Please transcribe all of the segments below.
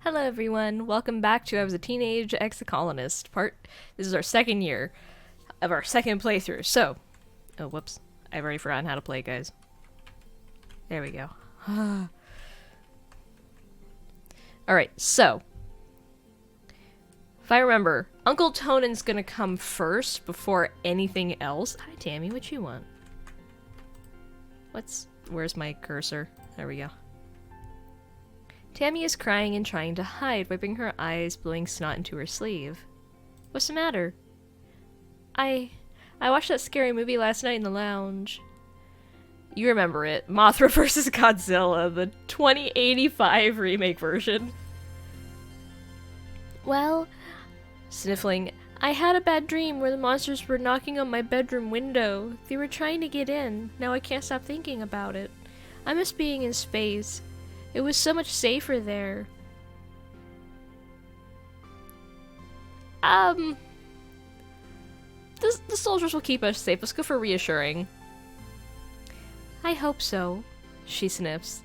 Hello everyone, welcome back to I Was A Teenage Exocolonist This is our second year of our second playthrough, so... Oh, whoops. I've already forgotten how to play, guys. There we go. Alright, so... If I remember, Uncle Tonan's gonna come first before anything else. Hi Tammy, what you want? Where's my cursor? There we go. Tammy is crying and trying to hide, wiping her eyes, blowing snot into her sleeve. What's the matter? I watched that scary movie last night in the lounge. You remember it. Mothra vs. Godzilla, the 2085 remake version. Well, sniffling, I had a bad dream where the monsters were knocking on my bedroom window. They were trying to get in. Now I can't stop thinking about it. I miss being in space. It was so much safer there. The soldiers will keep us safe. Let's go for reassuring. I hope so, she sniffs.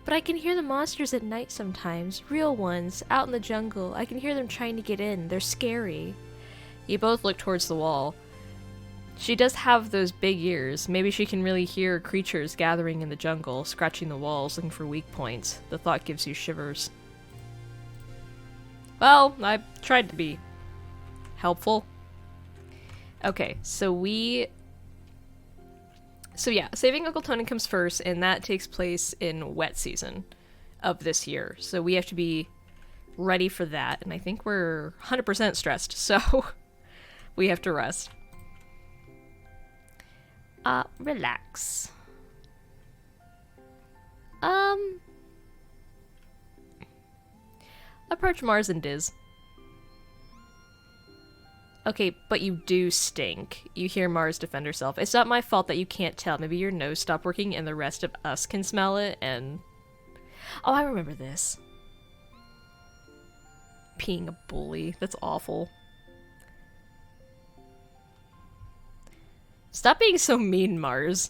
But I can hear the monsters at night sometimes. Real ones, out in the jungle. I can hear them trying to get in. They're scary. You both look towards the wall. She does have those big ears. Maybe she can really hear creatures gathering in the jungle, scratching the walls, looking for weak points. The thought gives you shivers. Well, I tried to be helpful. Okay, so yeah, saving Uncle Tonan comes first, and that takes place in wet season of this year. So we have to be ready for that, and I think we're 100% stressed, so we have to rest. Relax. Approach Mars and Diz. Okay, but you do stink. You hear Mars defend herself. It's not my fault that you can't tell. Maybe your nose stopped working and the rest of us can smell it and... Oh, I remember this. Being a bully. That's awful. Stop being so mean, Mars.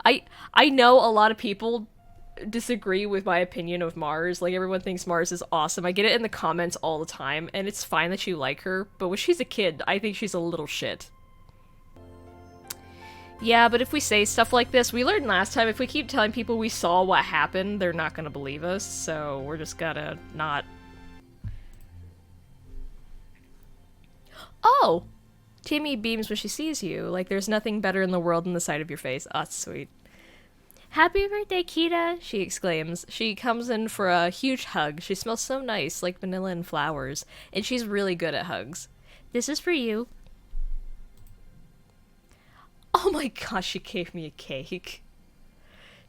I know a lot of people disagree with my opinion of Mars. Like, everyone thinks Mars is awesome. I get it in the comments all the time, and it's fine that you like her, but when she's a kid, I think she's a little shit. Yeah, but if we say stuff like this, we learned last time, if we keep telling people we saw what happened, they're not gonna believe us, so we're just gotta not... Oh! Tammy beams when she sees you, like there's nothing better in the world than the sight of your face. Oh, that's sweet. Happy birthday, Kita! She exclaims. She comes in for a huge hug. She smells so nice, like vanilla and flowers, and she's really good at hugs. This is for you. Oh my gosh, she gave me a cake.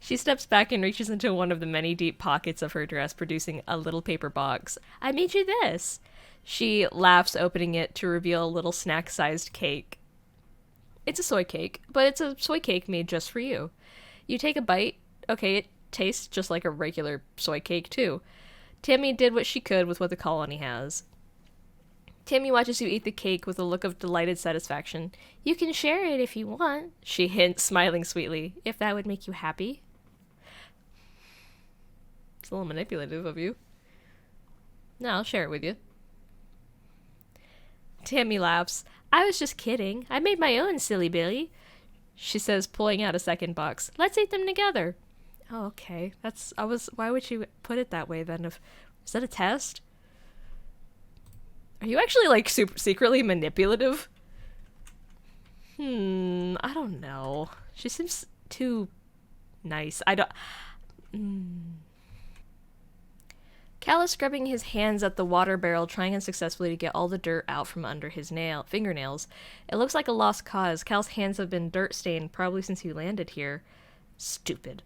She steps back and reaches into one of the many deep pockets of her dress, producing a little paper box. I made you this! She laughs, opening it to reveal a little snack-sized cake. It's a soy cake, but it's a soy cake made just for you. You take a bite. Okay, it tastes just like a regular soy cake, too. Tammy did what she could with what the colony has. Tammy watches you eat the cake with a look of delighted satisfaction. You can share it if you want, she hints, smiling sweetly, if that would make you happy. It's a little manipulative of you. No, I'll share it with you. Tammy laughs. I was just kidding. I made my own, silly Billy. She says, pulling out a second box. Let's eat them together. Oh, okay. Why would you put it that way then? Is that a test? Are you actually, like, super secretly manipulative? I don't know. She seems too nice. Cal is scrubbing his hands at the water barrel, trying unsuccessfully to get all the dirt out from under his fingernails. It looks like a lost cause. Cal's hands have been dirt-stained, probably since he landed here. Stupid.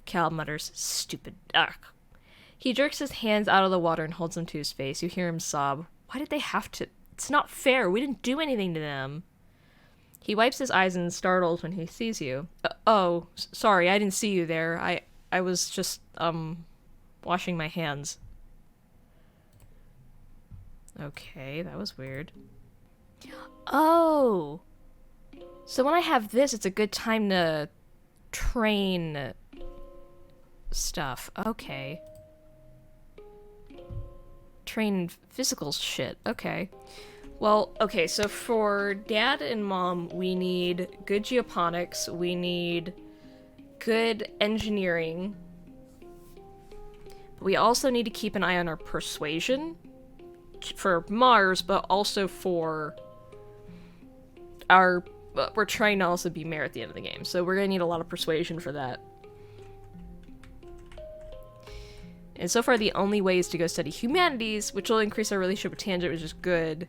Cal mutters, stupid. Ugh. He jerks his hands out of the water and holds them to his face. You hear him sob. Why did they have to? It's not fair. We didn't do anything to them. He wipes his eyes and is startled when he sees you. Sorry, I didn't see you there. I was just, washing my hands. Okay, that was weird. Oh! So when I have this, it's a good time to train stuff. Okay. train in physical shit. Okay. Well, okay, so for Dad and Mom, we need good geoponics, we need good engineering. We also need to keep an eye on our persuasion for Mars, but also for our... We're trying to also be mayor at the end of the game, so we're gonna need a lot of persuasion for that. And so far, the only way is to go study humanities, which will increase our relationship with Tangent, which is good.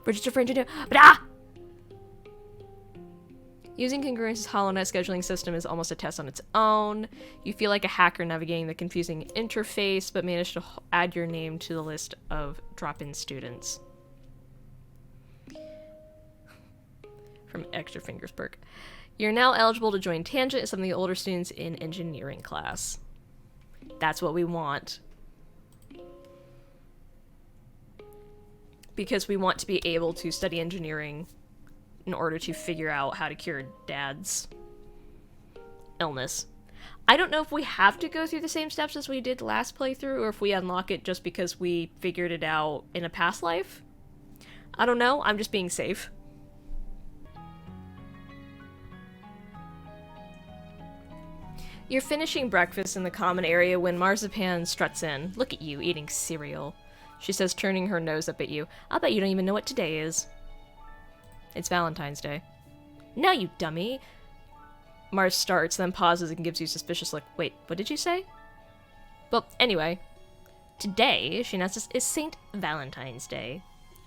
Register for engineer. Ah! Using Congruence's HoloNet scheduling system is almost a test on its own. You feel like a hacker navigating the confusing interface, but manage to add your name to the list of drop-in students. From Extra Fingers Perk. You're now eligible to join Tangent as some of the older students in engineering class. That's what we want. Because we want to be able to study engineering in order to figure out how to cure Dad's illness. I don't know if we have to go through the same steps as we did last playthrough, or if we unlock it just because we figured it out in a past life. I don't know, I'm just being safe. You're finishing breakfast in the common area when Marzipan struts in. Look at you, eating cereal. She says, turning her nose up at you. I'll bet you don't even know what today is. It's Valentine's Day. No, you dummy. Mars starts, then pauses and gives you a suspicious look. Wait, what did you say? Well, anyway. Today, she announces, is St. Valentine's Day.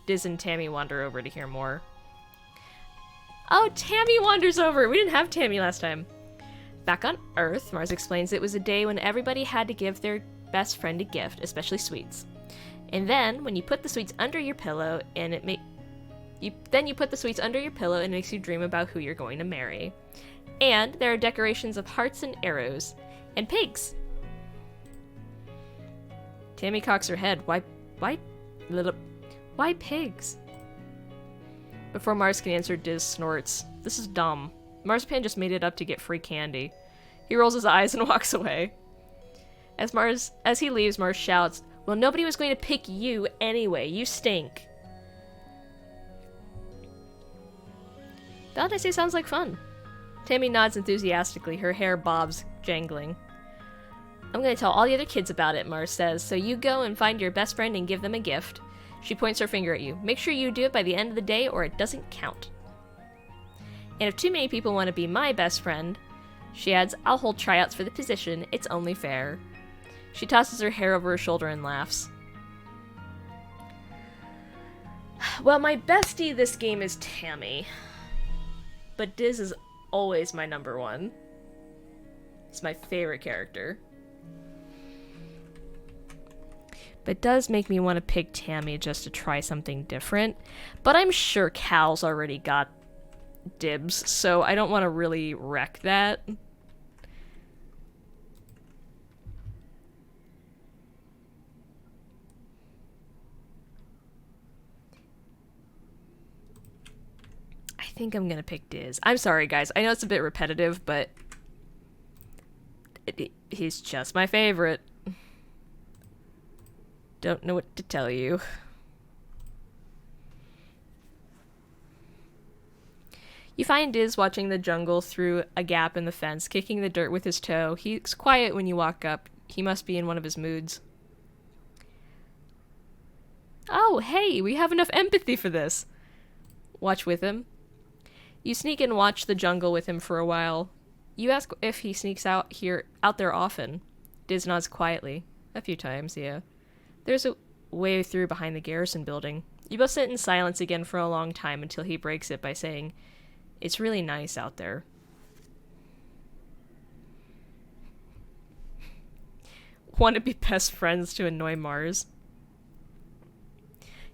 Diz and Tammy wander over to hear more. Oh, Tammy wanders over! We didn't have Tammy last time. Back on Earth, Mars explains it was a day when everybody had to give their best friend a gift, especially sweets. And then, when you put the sweets under your pillow, and you put the sweets under your pillow and it makes you dream about who you're going to marry. And there are decorations of hearts and arrows. And pigs! Tammy cocks her head. Why pigs? Before Mars can answer, Diz snorts. This is dumb. Marzipan just made it up to get free candy. He rolls his eyes and walks away. As he leaves, Mars shouts, well, nobody was going to pick you anyway. You stink. Valentine's Day sounds like fun. Tammy nods enthusiastically, her hair bobs, jangling. I'm going to tell all the other kids about it, Mars says, so you go and find your best friend and give them a gift. She points her finger at you. Make sure you do it by the end of the day or it doesn't count. And if too many people want to be my best friend, she adds, I'll hold tryouts for the position. It's only fair. She tosses her hair over her shoulder and laughs. Well, my bestie this game is Tammy. But Diz is always my number one. It's my favorite character. But it does make me want to pick Tammy just to try something different. But I'm sure Cal's already got dibs, so I don't want to really wreck that. I think I'm gonna pick Diz. I'm sorry, guys. I know it's a bit repetitive, but he's just my favorite. Don't know what to tell you. You find Diz watching the jungle through a gap in the fence, kicking the dirt with his toe. He's quiet when you walk up. He must be in one of his moods. Oh, hey, we have enough empathy for this. Watch with him. You sneak and watch the jungle with him for a while. You ask if he sneaks out there often. Diz nods quietly. A few times, yeah. There's a way through behind the garrison building. You both sit in silence again for a long time until he breaks it by saying, it's really nice out there. Want to be best friends to annoy Mars?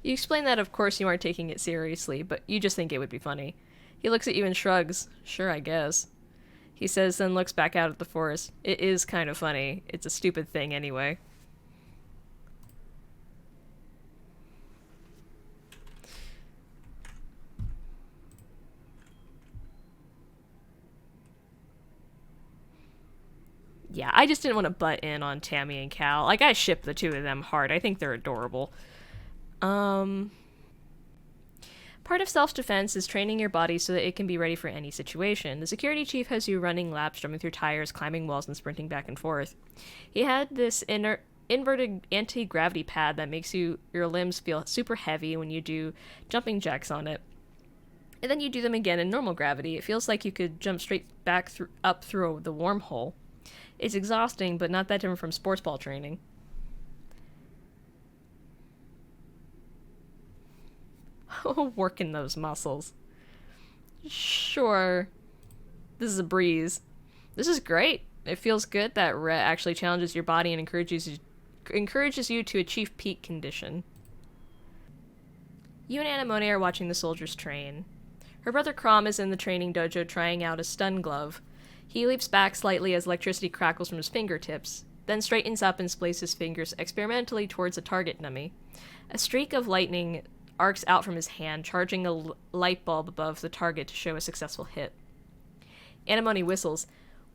You explain that of course you aren't taking it seriously, but you just think it would be funny. He looks at you and shrugs. Sure, I guess. He says, then looks back out at the forest. It is kind of funny. It's a stupid thing anyway. Yeah, Yeah, I just didn't want to butt in on Tammy and Cal. Like, I ship the two of them hard. I think they're adorable. Part of self-defense is training your body so that it can be ready for any situation. The security chief has you running laps, jumping through tires, climbing walls, and sprinting back and forth. He had this inverted anti-gravity pad that makes your limbs feel super heavy when you do jumping jacks on it. And then you do them again in normal gravity. It feels like you could jump straight back up through the wormhole. It's exhausting, but not that different from sports ball training. Working those muscles. Sure. This is a breeze. This is great. It feels good that Rhett actually challenges your body and encourages you to achieve peak condition. You and Anemone are watching the soldiers train. Her brother Crom is in the training dojo trying out a stun glove. He leaps back slightly as electricity crackles from his fingertips, then straightens up and splays his fingers experimentally towards a target dummy. A streak of lightning arcs out from his hand, charging a light bulb above the target to show a successful hit. Anemone whistles.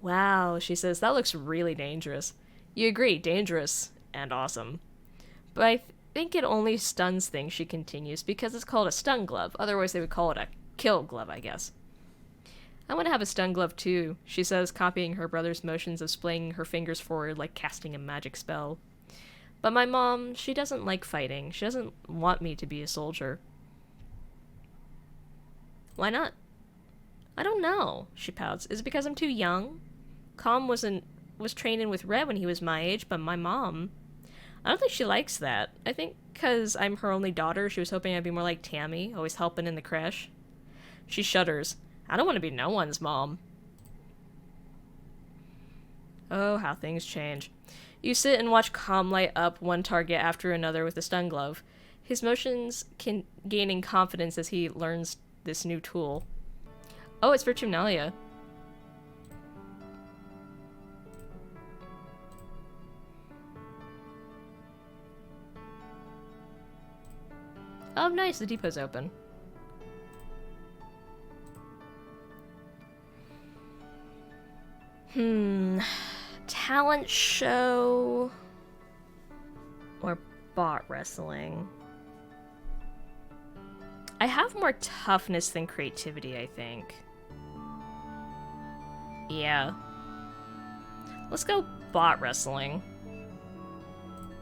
Wow, she says, that looks really dangerous. You agree, dangerous and awesome. But I think it only stuns things, she continues, because it's called a stun glove. Otherwise they would call it a kill glove, I guess. I want to have a stun glove too, she says, copying her brother's motions of splaying her fingers forward like casting a magic spell. But my mom, she doesn't like fighting. She doesn't want me to be a soldier. Why not? I don't know, she pouts. Is it because I'm too young? Com was training with Red when he was my age, but my mom, I don't think she likes that. I think because I'm her only daughter, she was hoping I'd be more like Tammy, always helping in the creche. She shudders. I don't want to be no one's mom. Oh, how things change. You sit and watch Com light up one target after another with a stun glove. His motions gaining confidence as he learns this new tool. Oh, it's Virtunalia. Oh, nice, the depot's open. Talent show or bot wrestling? I have more toughness than creativity, I think. Yeah. Let's go bot wrestling.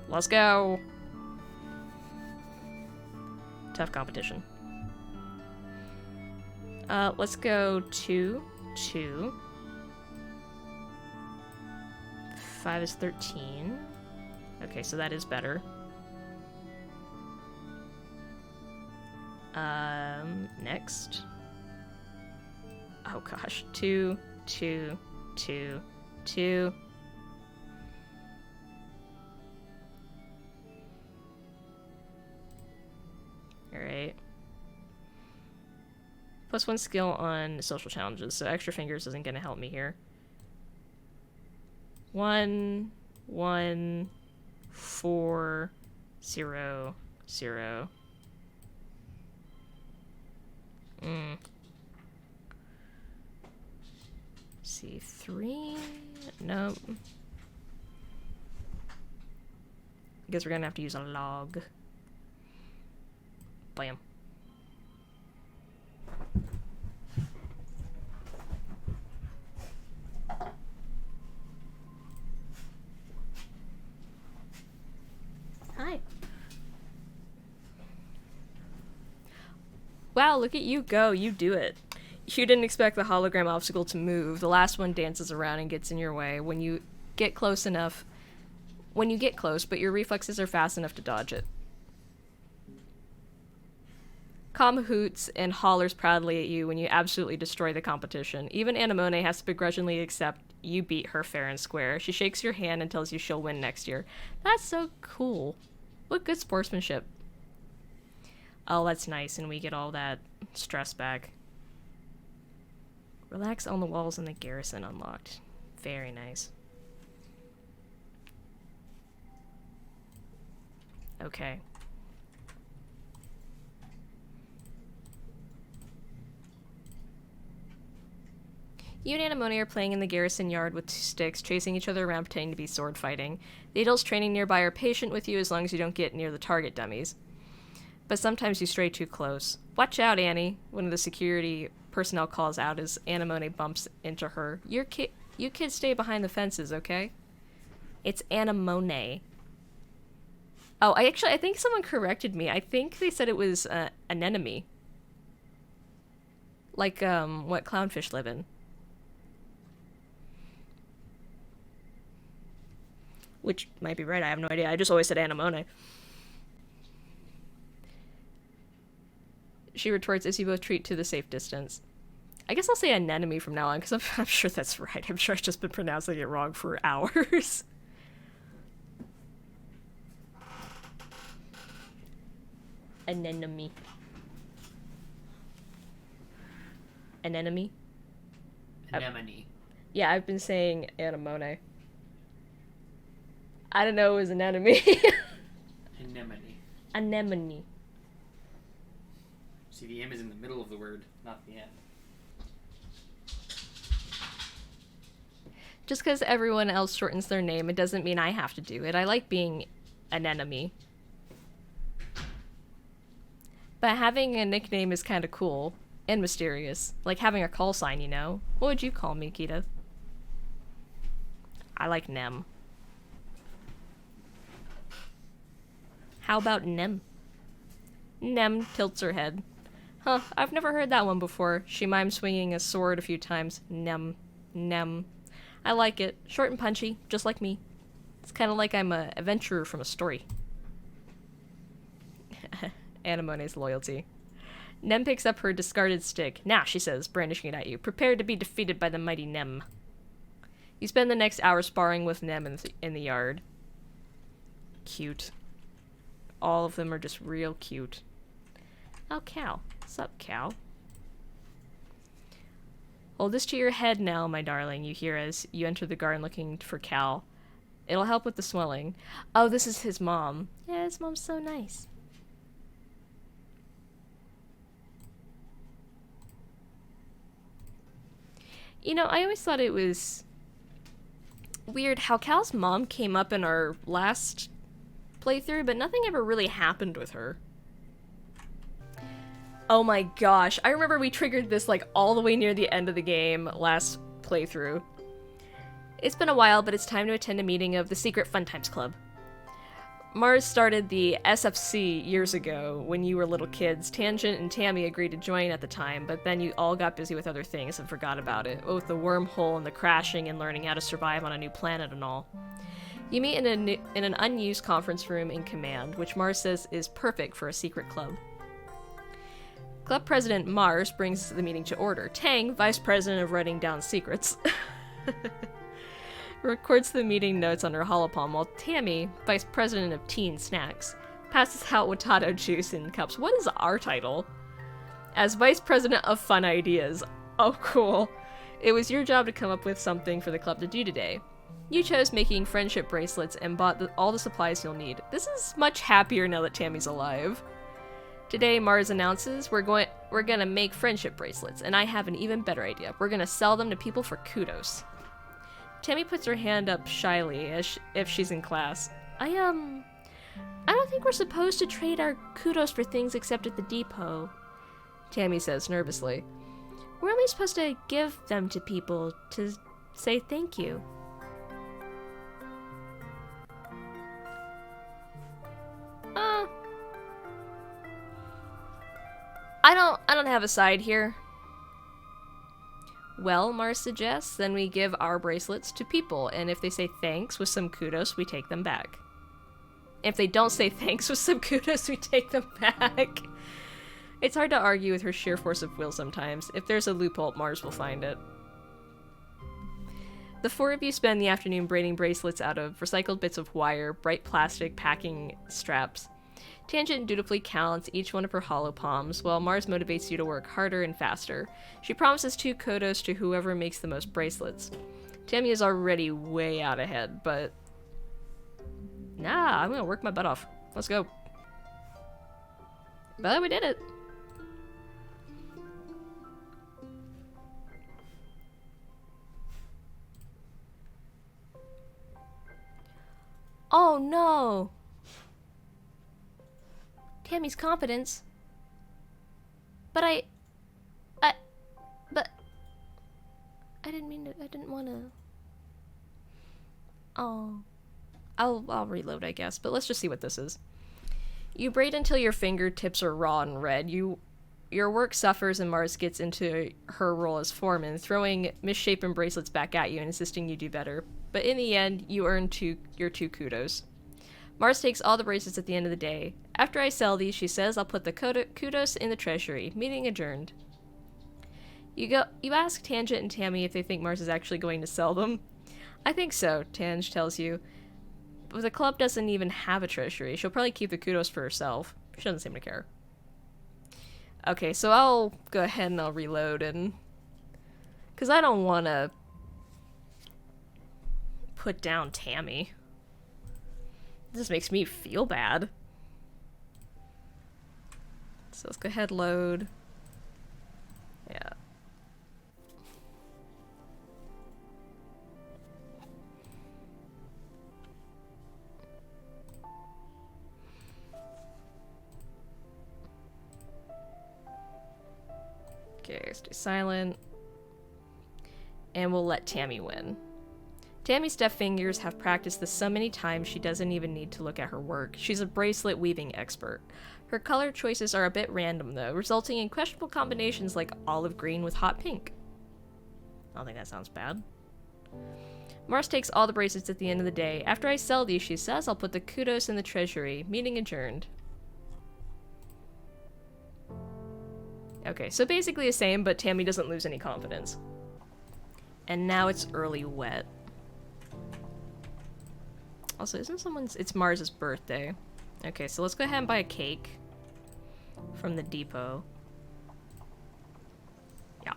Let's go. Tough competition. Let's go 2, 2. 5 is 13. Okay, so that is better. Next. Oh gosh. 2, 2, 2, 2. Alright. +1 skill on social challenges, so extra fingers isn't gonna help me here. 1, 1, 4, 0, 0. C3? Nope. I guess we're gonna have to use a log. Bam. Hi. Wow, look at you go. You do it. You didn't expect the hologram obstacle to move. The last one dances around and gets in your way when you get close, but your reflexes are fast enough to dodge it. Com hoots and hollers proudly at you when you absolutely destroy the competition. Even Anemone has to begrudgingly accept you beat her fair and square. She shakes your hand and tells you she'll win next year. That's so cool. What good sportsmanship. Oh, that's nice, and we get all that stress back. Relax on the walls in the garrison unlocked. Very nice. Okay. You and Anemone are playing in the garrison yard with sticks, chasing each other around pretending to be sword fighting. The adults training nearby are patient with you as long as you don't get near the target dummies. But sometimes you stray too close. Watch out, Annie, one of the security personnel calls out as Anemone bumps into her. You kids stay behind the fences, okay? It's Anemone. Oh, I think someone corrected me. I think they said it was an anemone. Like, what clownfish live in. Which might be right, I have no idea. I just always said anemone. She retorts as you both retreat to the safe distance. I guess I'll say anemone from now on, because I'm sure that's right. I'm sure I've just been pronouncing it wrong for hours. Anemone. Anemone? Anemone. Yeah, I've been saying anemone. I don't know, it was anemone. Anemone. Anemone. See, the M is in the middle of the word, not the end. Just because everyone else shortens their name, it doesn't mean I have to do it. I like being an enemy. But having a nickname is kind of cool and mysterious. Like having a call sign, you know? What would you call me, Kita? I like Nem. How about Nem? Nem tilts her head. Huh, I've never heard that one before. She mimes swinging a sword a few times. Nem. Nem. I like it. Short and punchy, just like me. It's kind of like I'm an adventurer from a story. Anemone's loyalty. Nem picks up her discarded stick. Now, she says, brandishing it at you. Prepare to be defeated by the mighty Nem. You spend the next hour sparring with Nem in the yard. Cute. All of them are just real cute. Oh, Cal. What's up, Cal? Hold this to your head now, my darling, you hear as you enter the garden looking for Cal. It'll help with the swelling. Oh, this is his mom. Yeah, his mom's so nice. You know, I always thought it was weird how Cal's mom came up in our last playthrough, but nothing ever really happened with her. Oh my gosh, I remember we triggered this like all the way near the end of the game last playthrough. It's been a while, but it's time to attend a meeting of the Secret Fun Times Club. Mars started the SFC years ago when you were little kids. Tangent and Tammy agreed to join at the time, but then you all got busy with other things and forgot about it, with the wormhole and the crashing and learning how to survive on a new planet and all. You meet in an unused conference room in Command, which Mars says is perfect for a secret club. Club President Mars brings the meeting to order. Tang, Vice President of Writing Down Secrets, records the meeting notes on her holopalm, while Tammy, Vice President of Teen Snacks, passes out Watato juice in cups. What is our title? As Vice President of Fun Ideas. Oh, cool. It was your job to come up with something for the club to do today. You chose making friendship bracelets and bought all the supplies you'll need. This is much happier now that Tammy's alive. Today, Mars announces we're gonna make friendship bracelets, and I have an even better idea. We're gonna sell them to people for kudos. Tammy puts her hand up shyly, as if she's in class. I don't think we're supposed to trade our kudos for things except at the depot, Tammy says nervously. We're only supposed to give them to people to say thank you. I don't have a side here. Well, Mars suggests, then we give our bracelets to people, and if they say thanks with some kudos, we take them back. If they don't say thanks with some kudos, we take them back. It's hard to argue with her sheer force of will sometimes. If there's a loophole, Mars will find it. The four of you spend the afternoon braiding bracelets out of recycled bits of wire, bright plastic packing straps. Tangent dutifully counts each one of her hollow palms, while Mars motivates you to work harder and faster. She promises 2 kudos to whoever makes the most bracelets. Tammy is already way out ahead, but... Nah, I'm gonna work my butt off. Let's go. But we did it! Oh no! Tammy's competence. But but I didn't mean to, I didn't want to. Oh. I'll reload, I guess, but let's just see what this is. You braid until your fingertips are raw and red. Your work suffers and Mars gets into her role as foreman, throwing misshapen bracelets back at you and insisting you do better. But in the end, you earn your two kudos. Mars takes all the bracelets at the end of the day. After I sell these, she says, I'll put the kudos in the treasury. Meeting adjourned. You ask Tangent and Tammy if they think Mars is actually going to sell them. I think so, Tange tells you. But the club doesn't even have a treasury. She'll probably keep the kudos for herself. She doesn't seem to care. Okay, so I'll go ahead and I'll reload and... because I don't want to put down Tammy. This makes me feel bad. So let's go ahead and load. Yeah. Okay, stay silent. And we'll let Tammy win. Tammy's deft fingers have practiced this so many times she doesn't even need to look at her work. She's a bracelet weaving expert. Her color choices are a bit random though, resulting in questionable combinations like olive green with hot pink. I don't think that sounds bad. Mars takes all the bracelets at the end of the day. After I sell these, she says, I'll put the kudos in the treasury. Meeting adjourned. Okay, so basically the same, but Tammy doesn't lose any confidence. And now it's early wet. Also, it's Mars's birthday. Okay, so let's go ahead and buy a cake from the depot. Yeah.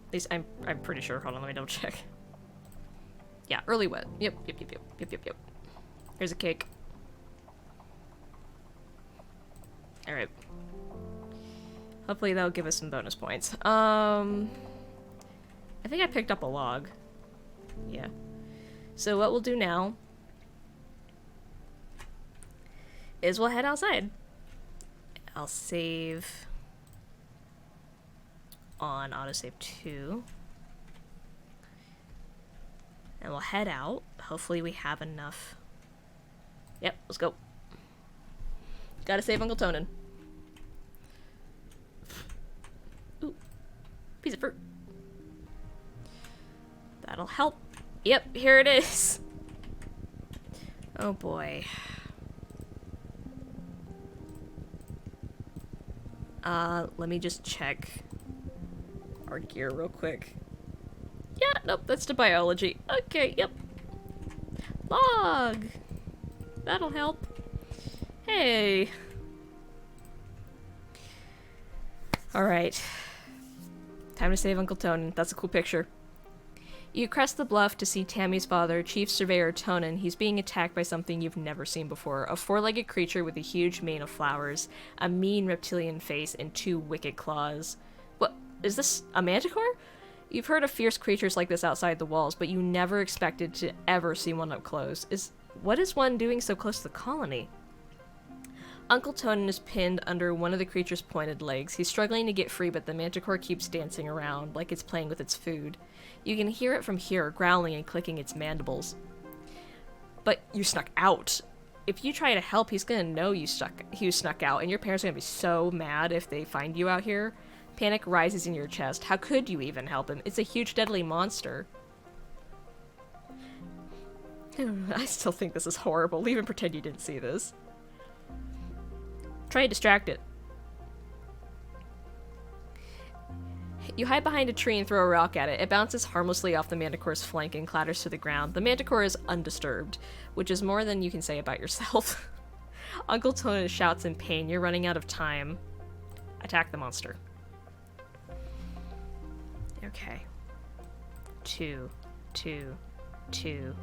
At least I'm pretty sure. Hold on, let me double check. Yeah, early wet. Yep. Here's a cake. Alright. Hopefully that'll give us some bonus points. I think I picked up a log. Yeah. So what we'll do now is we'll head outside. I'll save on autosave 2. And we'll head out. Hopefully we have enough. Yep, let's go. Gotta save Uncle Tonin. Ooh. Piece of fruit. That'll help. Yep, here it is. Oh boy. Let me just check our gear real quick. Yeah, nope, that's to biology. Okay, yep. Log! That'll help. Hey. Alright. Time to save Uncle Tonin. That's a cool picture. You crest the bluff to see Tammy's father, Chief Surveyor Tonin. He's being attacked by something you've never seen before. A four-legged creature with a huge mane of flowers, a mean reptilian face, and 2 wicked claws. What? Is this a manticore? You've heard of fierce creatures like this outside the walls, but you never expected to ever see one up close. What is one doing so close to the colony? Uncle Tonin is pinned under one of the creature's pointed legs. He's struggling to get free, but the manticore keeps dancing around, like it's playing with its food. You can hear it from here, growling and clicking its mandibles. But you snuck out. If you try to help, he's gonna know you snuck out, and your parents are gonna be so mad if they find you out here. Panic rises in your chest. How could you even help him? It's a huge, deadly monster. I still think this is horrible. Even pretend you didn't see this. Try to distract it. You hide behind a tree and throw a rock at it. It bounces harmlessly off the manticore's flank and clatters to the ground. The manticore is undisturbed, which is more than you can say about yourself. Uncle Tonin shouts in pain. You're running out of time. Attack the monster. Okay. 2, 2, 2.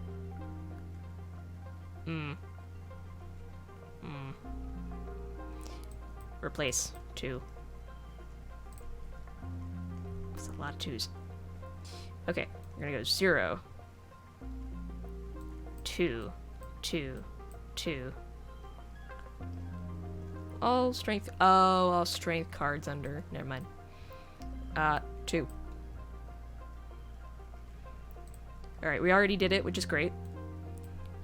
Replace 2. That's a lot of 2s. Okay, we're gonna go 0, 2, 2, 2. All strength. Oh, all strength cards under. Never mind. 2. Alright, we already did it, which is great.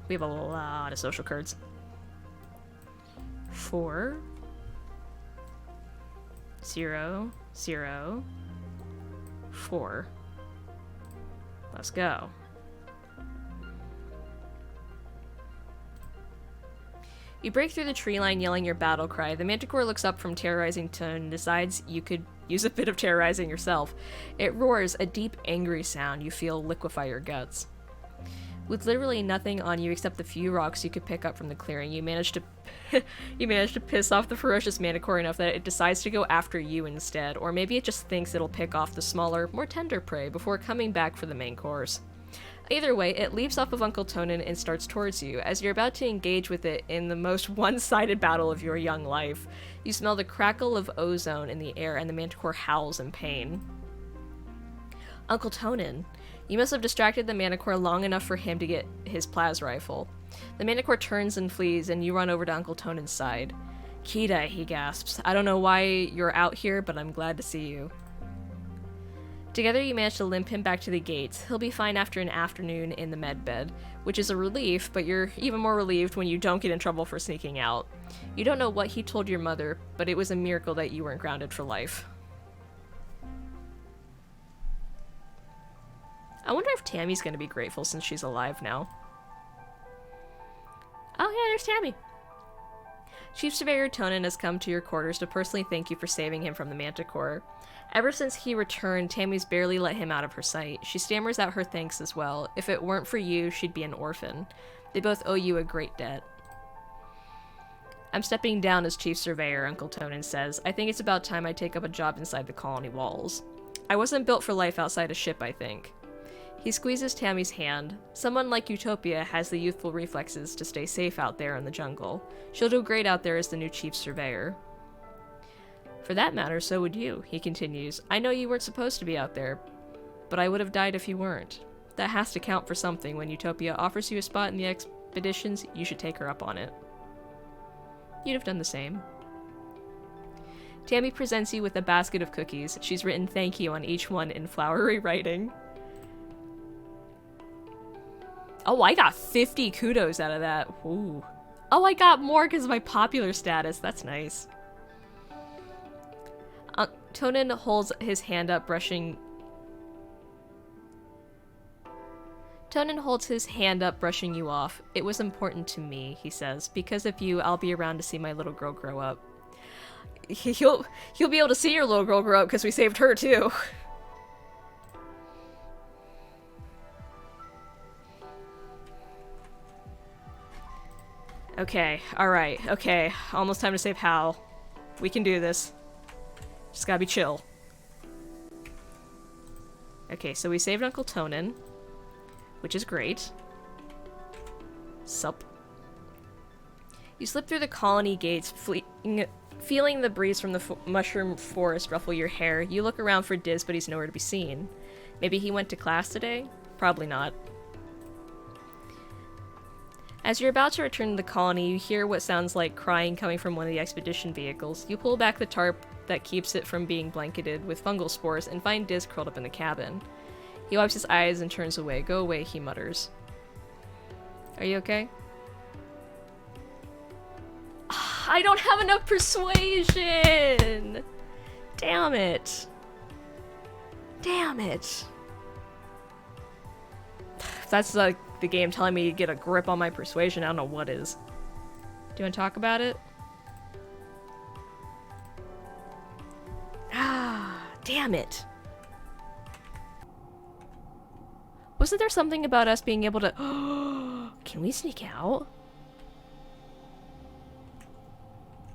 We have a lot of social cards. 4, 0, 0, 4. Let's go. You break through the tree line yelling your battle cry. The manticore looks up from terrorizing tone and decides you could use a bit of terrorizing yourself. It roars, a deep, angry sound you feel liquefy your guts. With literally nothing on you except the few rocks you could pick up from the clearing, you manage to piss off the ferocious manticore enough that it decides to go after you instead, or maybe it just thinks it'll pick off the smaller, more tender prey before coming back for the main course. Either way, it leaps off of Uncle Tonin and starts towards you. As you're about to engage with it in the most one-sided battle of your young life, you smell the crackle of ozone in the air and the manticore howls in pain. Uncle Tonin. You must have distracted the manticore long enough for him to get his plas rifle. The manticore turns and flees, and you run over to Uncle Tonin's side. Kita, he gasps. I don't know why you're out here, but I'm glad to see you. Together you manage to limp him back to the gates. He'll be fine after an afternoon in the med bed, which is a relief, but you're even more relieved when you don't get in trouble for sneaking out. You don't know what he told your mother, but it was a miracle that you weren't grounded for life. I wonder if Tammy's gonna be grateful since she's alive now. Oh yeah, there's Tammy. Chief Surveyor Tonin has come to your quarters to personally thank you for saving him from the manticore. Ever since he returned, Tammy's barely let him out of her sight. She stammers out her thanks as well. If it weren't for you, she'd be an orphan. They both owe you a great debt. I'm stepping down as Chief Surveyor, Uncle Tonin says. I think it's about time I take up a job inside the colony walls. I wasn't built for life outside a ship, I think. He squeezes Tammy's hand. Someone like Utopia has the youthful reflexes to stay safe out there in the jungle. She'll do great out there as the new Chief Surveyor. For that matter, so would you, he continues. I know you weren't supposed to be out there, but I would have died if you weren't. That has to count for something. When Utopia offers you a spot in the expeditions, you should take her up on it. You'd have done the same. Tammy presents you with a basket of cookies. She's written thank you on each one in flowery writing. Oh, I got 50 kudos out of that. Ooh. Oh, I got more because of my popular status. That's nice. Tonin holds his hand up, brushing... Tonin holds his hand up, brushing you off. It was important to me, he says. Because of you, I'll be around to see my little girl grow up. He'll be able to see your little girl grow up because we saved her, too. Okay, alright, okay. Almost time to save Hal. We can do this. Just gotta be chill. Okay, so we saved Uncle Tonin, which is great. Sup. You slip through the colony gates, feeling the breeze from the mushroom forest ruffle your hair. You look around for Diz, but he's nowhere to be seen. Maybe he went to class today? Probably not. As you're about to return to the colony, you hear what sounds like crying coming from one of the expedition vehicles. You pull back the tarp that keeps it from being blanketed with fungal spores and find Diz curled up in the cabin. He wipes his eyes and turns away. Go away, he mutters. Are you okay? I don't have enough persuasion! Damn it. Damn it. If that's like the game telling me to get a grip on my persuasion, I don't know what is. Do you want to talk about it? Ah, damn it. Wasn't there something about us being able to... Can we sneak out?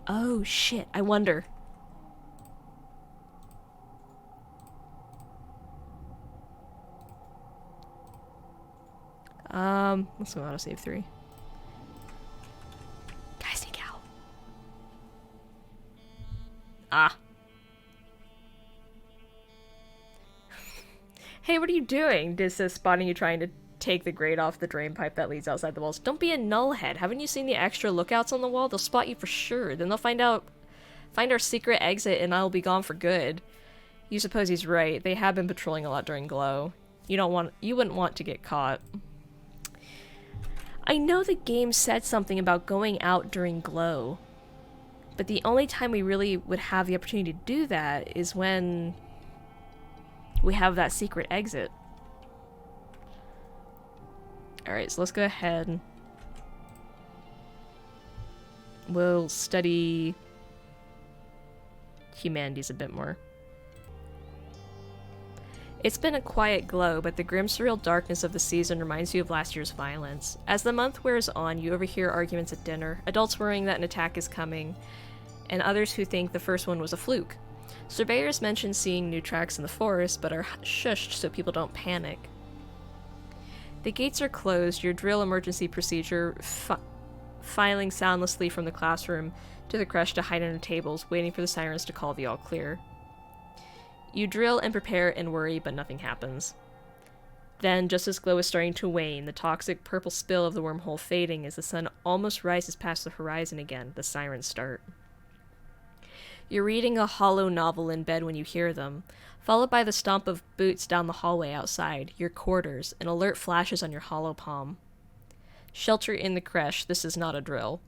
Oh, shit. I wonder. Let's go autosave 3. Guys, sneak out. Ah. Hey, what are you doing? Dis says, spotting you trying to take the grate off the drain pipe that leads outside the walls. Don't be a nullhead. Haven't you seen the extra lookouts on the wall? They'll spot you for sure. Then they'll find our secret exit and I'll be gone for good. You suppose he's right. They have been patrolling a lot during Glow. You wouldn't want to get caught. I know the game said something about going out during Glow, but the only time we really would have the opportunity to do that is when we have that secret exit. Alright, so let's go ahead. We'll study humanities a bit more. It's been a quiet Glow, but the grim, surreal darkness of the season reminds you of last year's violence. As the month wears on, you overhear arguments at dinner, adults worrying that an attack is coming, and others who think the first one was a fluke. Surveyors mention seeing new tracks in the forest, but are shushed so people don't panic. The gates are closed, your drill emergency procedure filing soundlessly from the classroom to the creche to hide under tables, waiting for the sirens to call the all clear. You drill and prepare and worry, but nothing happens. Then, just as Glow is starting to wane, the toxic purple spill of the wormhole fading as the sun almost rises past the horizon again, the sirens start. You're reading a hollow novel in bed when you hear them, followed by the stomp of boots down the hallway outside, your quarters, and alert flashes on your hollow palm. Shelter in the creche, this is not a drill.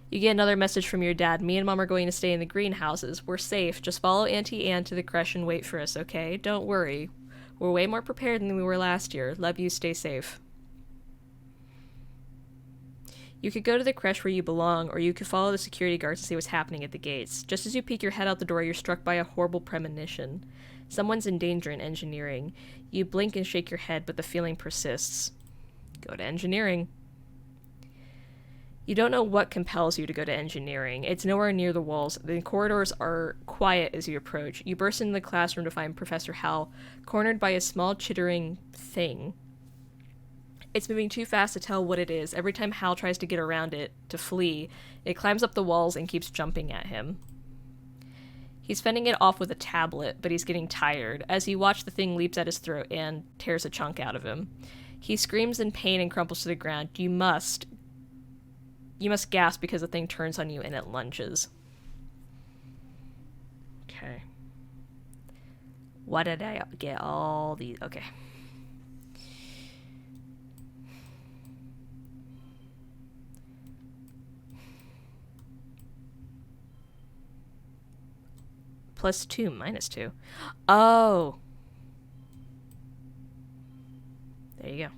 You get another message from your dad. Me and Mom are going to stay in the greenhouses. We're safe. Just follow Auntie Anne to the creche and wait for us, okay? Don't worry. We're way more prepared than we were last year. Love you. Stay safe. You could go to the creche where you belong, or you could follow the security guards and see what's happening at the gates. Just as you peek your head out the door, you're struck by a horrible premonition. Someone's in danger in engineering. You blink and shake your head, but the feeling persists. Go to engineering. You don't know what compels you to go to engineering. It's nowhere near the walls. The corridors are quiet as you approach. You burst into the classroom to find Professor Hal cornered by a small chittering thing. It's moving too fast to tell what it is. Every time Hal tries to get around it, to flee, it climbs up the walls and keeps jumping at him. He's fending it off with a tablet, but he's getting tired. As you watch, the thing leaps at his throat and tears a chunk out of him. He screams in pain and crumples to the ground. You must gasp because the thing turns on you and it lunges. Okay. Why did I get all these? Okay. +2, -2. Oh. There you go.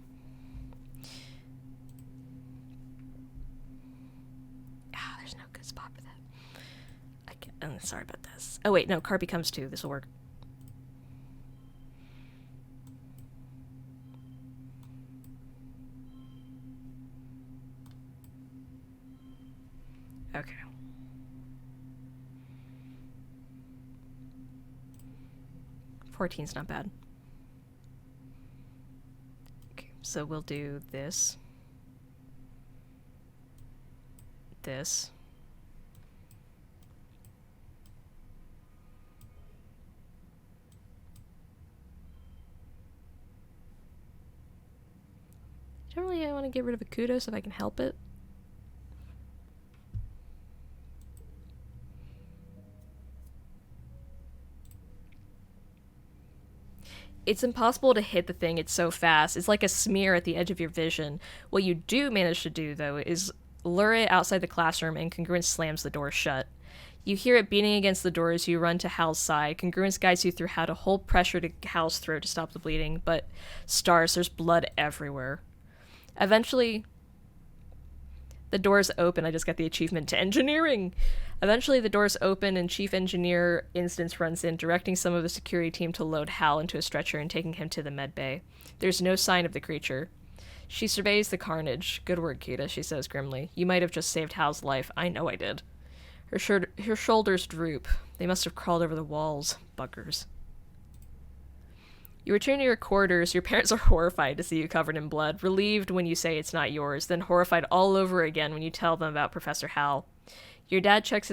There's no good spot for that. Sorry about this. Oh wait, no, car becomes 2. This will work. Okay. $14's not bad. Okay, so we'll do this. This. Generally, I want to get rid of a kudos if I can help it. It's impossible to hit the thing, it's so fast. It's like a smear at the edge of your vision. What you do manage to do, though, is lure it outside the classroom, and Congruence slams the door shut. You hear it beating against the door as you run to Hal's side. Congruence guides you through how to hold pressure to Hal's throat to stop the bleeding, but stars, there's blood everywhere. Eventually, the doors open. I just got the achievement to engineering. Eventually, the doors open and Chief Engineer Instance runs in, directing some of the security team to load Hal into a stretcher and taking him to the med bay. There's no sign of the creature. She surveys the carnage. Good work, Kita, she says grimly. You might have just saved Hal's life. I know I did. Her shoulders droop. They must have crawled over the walls. Buggers. You return to your quarters. Your parents are horrified to see you covered in blood, relieved when you say it's not yours, then horrified all over again when you tell them about Professor Hal. Your dad checks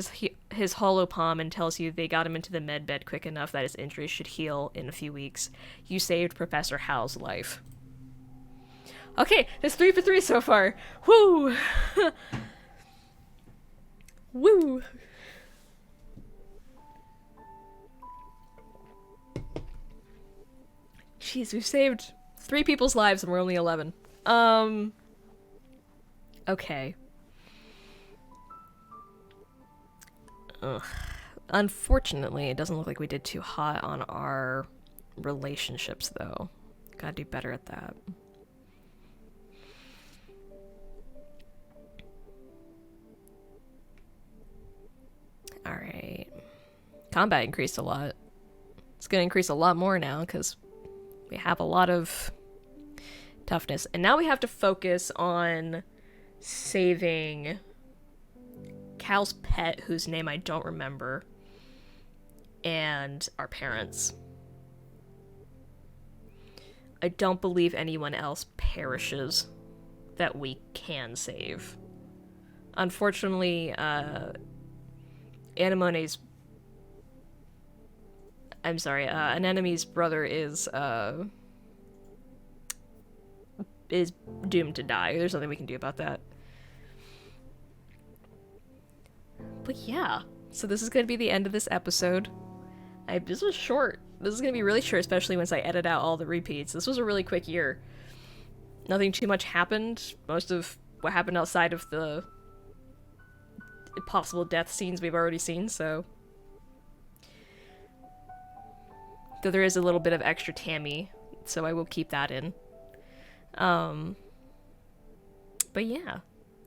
his hollow palm and tells you they got him into the med bed quick enough that his injuries should heal in a few weeks. You saved Professor Howe's life. Okay, that's 3 for 3 so far. Woo! Woo! Jeez, we've saved 3 people's lives and we're only 11. Okay. Ugh. Unfortunately, it doesn't look like we did too hot on our relationships, though. Gotta do better at that. Alright. Combat increased a lot. It's gonna increase a lot more now, because we have a lot of toughness. And now we have to focus on saving Cal's pet, whose name I don't remember, and our parents. I don't believe anyone else perishes that we can save. Unfortunately, Anemone's... I'm sorry, Anemone's brother is doomed to die. There's nothing we can do about that. But yeah, so this is going to be the end of this episode. This was short. This is going to be really short, especially once I edit out all the repeats. This was a really quick year. Nothing too much happened. Most of what happened outside of the possible death scenes we've already seen, so... Though there is a little bit of extra Tammy, so I will keep that in. But yeah.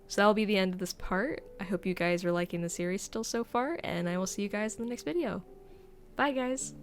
So that'll be the end of this part. I hope you guys are liking the series still so far, and I will see you guys in the next video. Bye, guys!